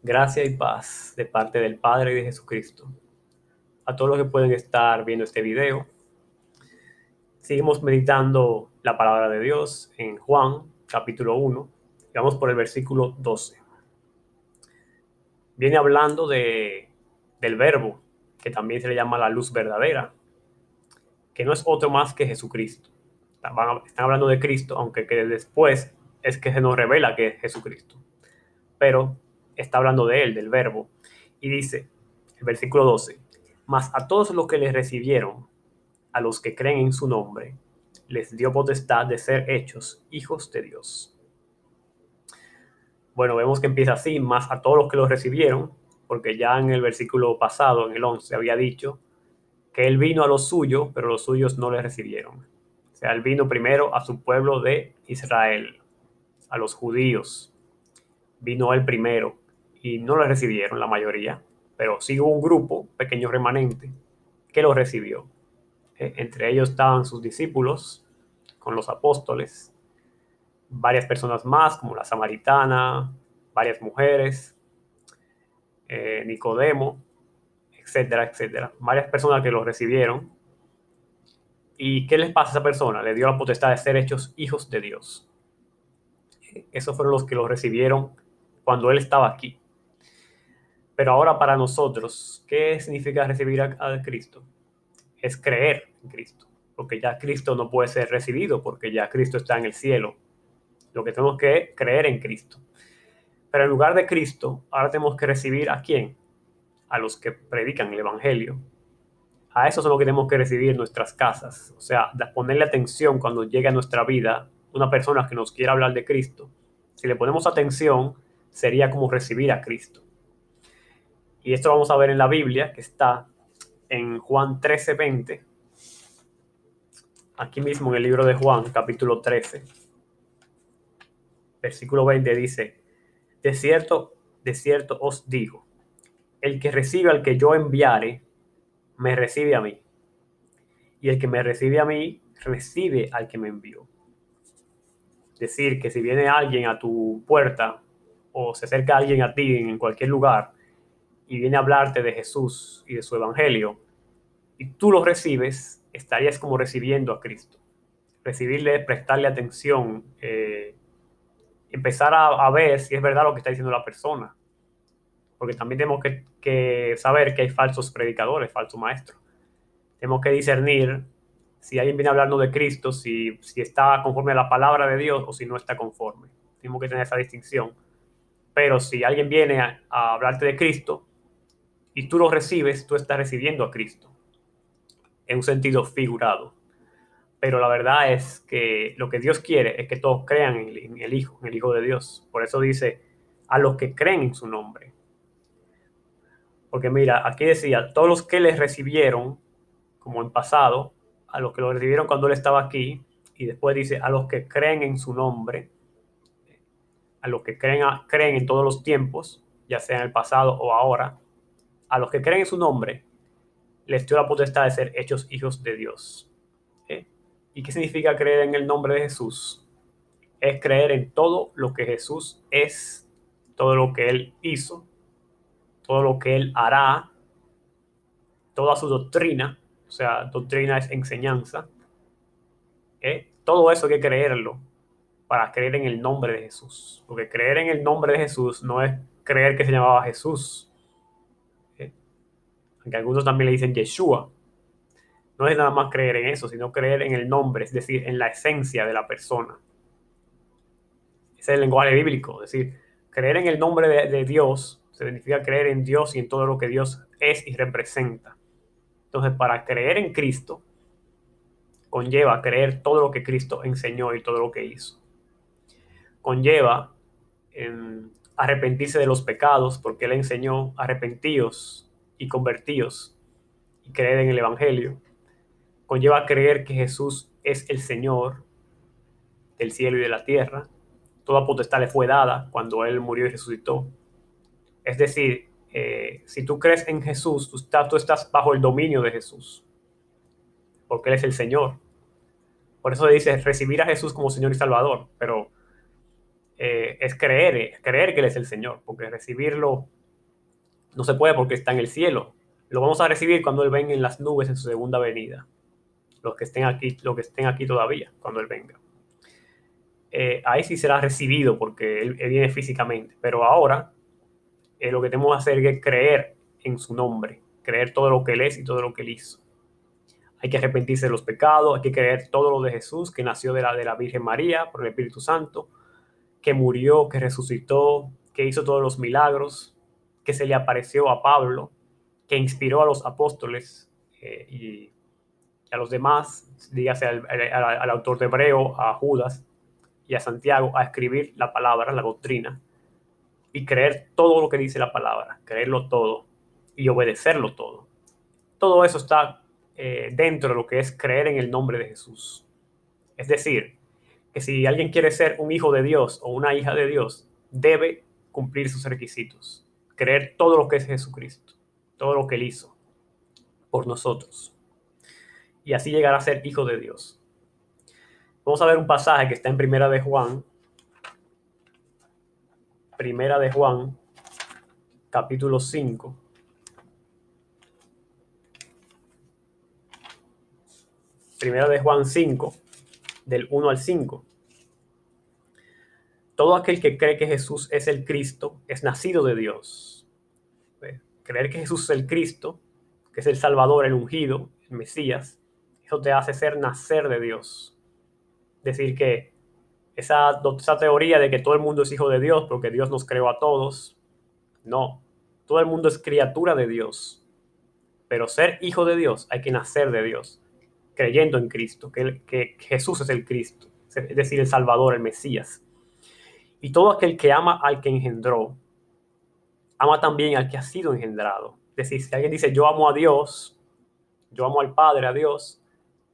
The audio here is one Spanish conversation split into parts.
Gracia y paz de parte del Padre y de Jesucristo. A todos los que pueden estar viendo este video, seguimos meditando la palabra de Dios en Juan, capítulo 1. Y vamos por el versículo 12. Viene hablando del verbo, que también se le llama la luz verdadera, que no es otro más que Jesucristo. Están hablando de Cristo, aunque que después es que se nos revela que es Jesucristo. Pero está hablando de él, del verbo. Y dice, el versículo 12, mas a todos los que les recibieron, a los que creen en su nombre, les dio potestad de ser hechos hijos de Dios. Bueno, vemos que empieza así, más a todos los que los recibieron, porque ya en el versículo pasado, en el 11, había dicho que él vino a los suyos, pero los suyos no le recibieron. O sea, él vino primero a su pueblo de Israel, a los judíos. Vino él primero y no le recibieron la mayoría, pero sí hubo un grupo, pequeño remanente, que lo recibió. Entre ellos estaban sus discípulos con los apóstoles, varias personas más como la samaritana, varias mujeres, Nicodemo, etcétera, etcétera. Varias personas que lo recibieron. ¿Y qué les pasa a esa persona? Le dio la potestad de ser hechos hijos de Dios. Esos fueron los que lo recibieron cuando él estaba aquí. Pero ahora para nosotros, ¿qué significa recibir a Cristo? Es creer en Cristo, porque ya Cristo no puede ser recibido, porque ya Cristo está en el cielo. Lo que tenemos que es creer en Cristo. Pero en lugar de Cristo, ahora tenemos que recibir ¿a quién? A los que predican el Evangelio. A esos son los que tenemos que recibir en nuestras casas. O sea, ponerle atención cuando llegue a nuestra vida una persona que nos quiera hablar de Cristo. Si le ponemos atención, sería como recibir a Cristo. Y esto lo vamos a ver en la Biblia, que está en Juan 13:20. Aquí mismo en el libro de Juan, capítulo 13, versículo 20 dice, de cierto os digo, el que recibe al que yo enviare, me recibe a mí. Y el que me recibe a mí, recibe al que me envió. Es decir, que si viene alguien a tu puerta o se acerca alguien a ti en cualquier lugar y viene a hablarte de Jesús y de su evangelio, y tú lo recibes, estarías como recibiendo a Cristo. Recibirle, prestarle atención, empezar a ver si es verdad lo que está diciendo la persona. Porque también tenemos que saber que hay falsos predicadores, falsos maestros. Tenemos que discernir si alguien viene hablando de Cristo, si está conforme a la palabra de Dios o si no está conforme. Tenemos que tener esa distinción. Pero si alguien viene a hablarte de Cristo y tú lo recibes, tú estás recibiendo a Cristo en un sentido figurado. Pero la verdad es que lo que Dios quiere es que todos crean en el Hijo de Dios. Por eso dice, a los que creen en su nombre. Porque mira, aquí decía, todos los que les recibieron, como en pasado, a los que lo recibieron cuando él estaba aquí, y después dice, a los que creen en su nombre, a los que creen en todos los tiempos, ya sea en el pasado o ahora, a los que creen en su nombre, les dio la potestad de ser hechos hijos de Dios. ¿Eh? ¿Y qué significa creer en el nombre de Jesús? Es creer en todo lo que Jesús es, todo lo que Él hizo, todo lo que Él hará, toda su doctrina, o sea, doctrina es enseñanza, todo eso hay que creerlo para creer en el nombre de Jesús. Porque creer en el nombre de Jesús no es creer que se llamaba Jesús, ¿eh? Aunque algunos también le dicen Yeshua. No es nada más creer en eso, sino creer en el nombre, es decir, en la esencia de la persona. Ese es el lenguaje bíblico, es decir, creer en el nombre de Dios significa creer en Dios y en todo lo que Dios es y representa. Entonces, para creer en Cristo, conlleva creer todo lo que Cristo enseñó y todo lo que hizo. Conlleva arrepentirse de los pecados, porque Él enseñó arrepentíos y convertíos y creer en el Evangelio. Conlleva creer que Jesús es el Señor del cielo y de la tierra. Toda potestad le fue dada cuando Él murió y resucitó. Es decir, si tú crees en Jesús, tú estás bajo el dominio de Jesús, porque Él es el Señor. Por eso dice recibir a Jesús como Señor y Salvador, pero es creer que Él es el Señor, porque recibirlo no se puede porque está en el cielo. Lo vamos a recibir cuando Él venga en las nubes en su segunda venida. Los que estén aquí todavía, cuando Él venga. Ahí sí será recibido porque él viene físicamente. Pero ahora lo que tenemos que hacer es creer en su nombre, creer todo lo que Él es y todo lo que Él hizo. Hay que arrepentirse de los pecados, hay que creer todo lo de Jesús, que nació de la Virgen María por el Espíritu Santo, que murió, que resucitó, que hizo todos los milagros, que se le apareció a Pablo, que inspiró a los apóstoles y a los demás, dígase al autor de Hebreo, a Judas y a Santiago, a escribir la palabra, la doctrina, y creer todo lo que dice la palabra, creerlo todo y obedecerlo todo. Todo eso está dentro de lo que es creer en el nombre de Jesús. Es decir, que si alguien quiere ser un hijo de Dios o una hija de Dios, debe cumplir sus requisitos, creer todo lo que es Jesucristo, todo lo que Él hizo por nosotros, y así llegar a ser hijo de Dios. Vamos a ver un pasaje que está en Primera de Juan, capítulo 5. Primera de Juan 5, del 1 al 5. Todo aquel que cree que Jesús es el Cristo es nacido de Dios. Creer que Jesús es el Cristo, que es el Salvador, el ungido, el Mesías, eso te hace nacer de Dios. Es decir, que esa teoría de que todo el mundo es hijo de Dios porque Dios nos creó a todos, no. Todo el mundo es criatura de Dios. Pero ser hijo de Dios hay que nacer de Dios, creyendo en Cristo, que Jesús es el Cristo, es decir, el Salvador, el Mesías. Y todo aquel que ama al que engendró, ama también al que ha sido engendrado. Es decir, si alguien dice yo amo a Dios, yo amo al Padre, a Dios,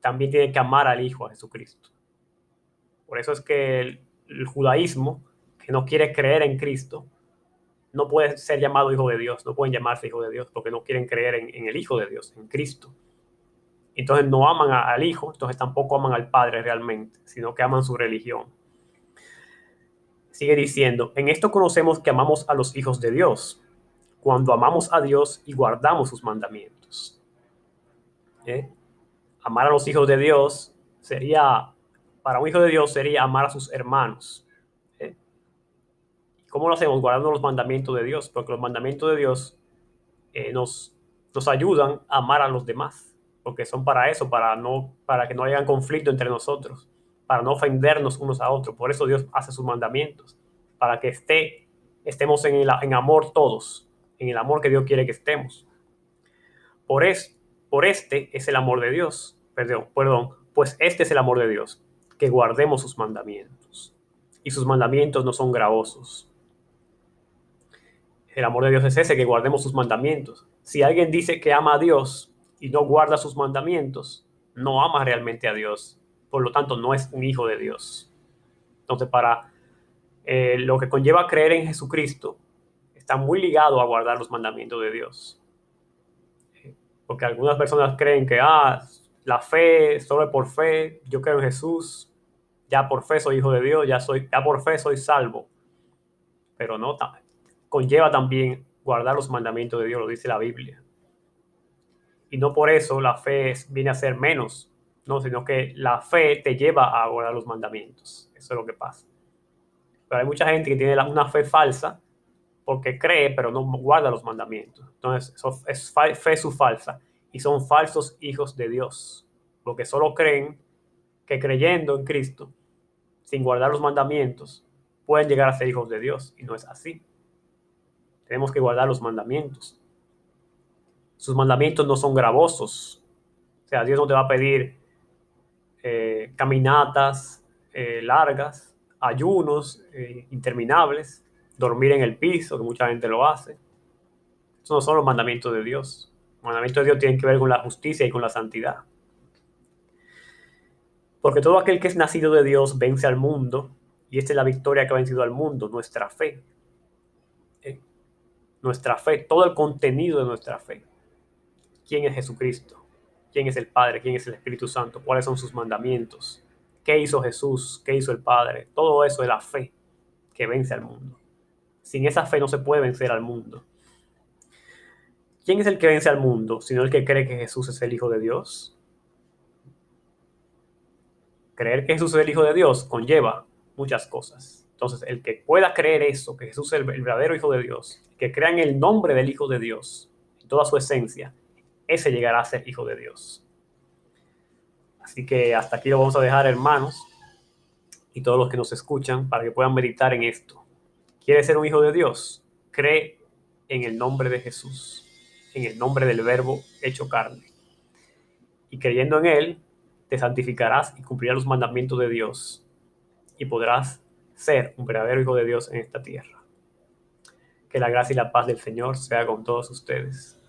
también tiene que amar al Hijo, a Jesucristo. Por eso es que el judaísmo, que no quiere creer en Cristo, no puede ser llamado hijo de Dios, no pueden llamarse hijo de Dios porque no quieren creer en el Hijo de Dios, en Cristo. Entonces no aman al Hijo, entonces tampoco aman al Padre realmente, sino que aman su religión. Sigue diciendo, en esto conocemos que amamos a los hijos de Dios, cuando amamos a Dios y guardamos sus mandamientos. Amar a los hijos de Dios sería, para un hijo de Dios sería amar a sus hermanos. ¿Cómo lo hacemos? Guardando los mandamientos de Dios, porque los mandamientos de Dios nos ayudan a amar a los demás, porque son para eso, para que no haya conflicto entre nosotros, para no ofendernos unos a otros. Por eso Dios hace sus mandamientos, para que estemos en amor todos, en el amor que Dios quiere que estemos. Por este es el amor de Dios, pues este es el amor de Dios, que guardemos sus mandamientos. Y sus mandamientos no son gravosos. El amor de Dios es ese, que guardemos sus mandamientos. Si alguien dice que ama a Dios y no guarda sus mandamientos, no ama realmente a Dios. Por lo tanto, no es un hijo de Dios. Entonces, para lo que conlleva creer en Jesucristo, está muy ligado a guardar los mandamientos de Dios. Porque algunas personas creen que la fe, solo por fe, yo creo en Jesús, ya por fe soy hijo de Dios, ya por fe soy salvo. Pero no, conlleva también guardar los mandamientos de Dios, lo dice la Biblia. Y no por eso la fe viene a ser menos, no, sino que la fe te lleva a guardar los mandamientos. Eso es lo que pasa. Pero hay mucha gente que tiene una fe falsa porque cree, pero no guarda los mandamientos. Entonces, eso es fe su falsa y son falsos hijos de Dios, porque solo creen que creyendo en Cristo, sin guardar los mandamientos, pueden llegar a ser hijos de Dios, y no es así. Tenemos que guardar los mandamientos. Sus mandamientos no son gravosos. O sea, Dios no te va a pedir caminatas largas, ayunos interminables, dormir en el piso, que mucha gente lo hace. Esos no son los mandamientos de Dios. Los mandamientos de Dios tienen que ver con la justicia y con la santidad. Porque todo aquel que es nacido de Dios vence al mundo, y esta es la victoria que ha vencido al mundo, nuestra fe. Nuestra fe, todo el contenido de nuestra fe. ¿Quién es Jesucristo? ¿Quién es el Padre? ¿Quién es el Espíritu Santo? ¿Cuáles son sus mandamientos? ¿Qué hizo Jesús? ¿Qué hizo el Padre? Todo eso es la fe. que vence al mundo. Sin esa fe no se puede vencer al mundo. ¿Quién es el que vence al mundo, sino el que cree que Jesús es el Hijo de Dios? Creer que Jesús es el Hijo de Dios conlleva muchas cosas. Entonces, el que pueda creer eso, que Jesús es el verdadero Hijo de Dios, que crea en el nombre del Hijo de Dios, en toda su esencia, ese llegará a ser Hijo de Dios. Así que hasta aquí lo vamos a dejar, hermanos, y todos los que nos escuchan, para que puedan meditar en esto. ¿Quieres ser un hijo de Dios? Cree en el nombre de Jesús, en el nombre del Verbo hecho carne. Y creyendo en Él, te santificarás y cumplirás los mandamientos de Dios. Y podrás ser un verdadero hijo de Dios en esta tierra. Que la gracia y la paz del Señor sea con todos ustedes.